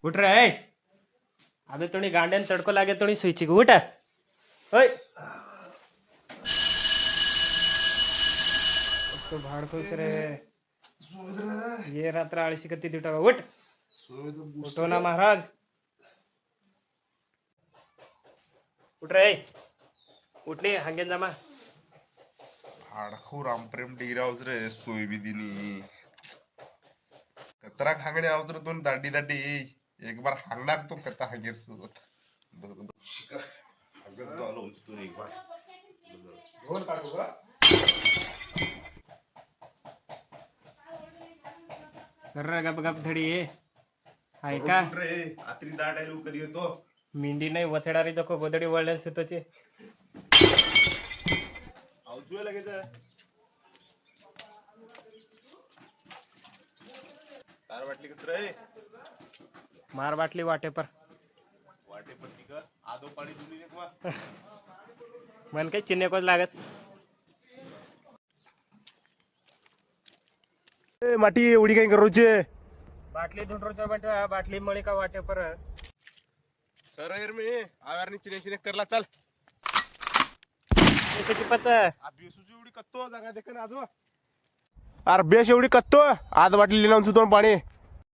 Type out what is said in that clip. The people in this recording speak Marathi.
उठ रे अबे तोणी गांड्यान तडको लागे तोणी सुईची उठ ओय उसको भाड़ खुश रे ये रात्र आळशी कती दिटा उठ उठो ना महाराज उठ रे उठली हांगेन जमा हाडखू रामप्रेम डिग्री रे सोय बी दिनी कतरा हांगडे रे दोन दाडी दाडी एक बार हांगणार तो कता हांगेर सोबत हांगेर तो आलो उचतून एक बार गोल काढू का कर गप गप धडी ये हाय का रे आत्री दाट आहे कधी येतो मेंढी नाही वथडारी दको गोदडी वळल्यान सुतोचे आवजू लगेच तार वाटली कत रे मार बाटली वाटे पर वाटे पट्टी का आदो पाणी दुनी एक बार मन काही चिन्हे कोच लागत माटी एवढी काही करूचे बाटली धुंडरोचा बेटा बाटली मळी का वाटे पर सर यार मी आवारनी चिने चिने करला चल त्याची पत आबी सुजू एवढी कत्तो जागा देखन आजो अरे बेश एवढी कत्तो आज बाटली लावून सुतो पाणी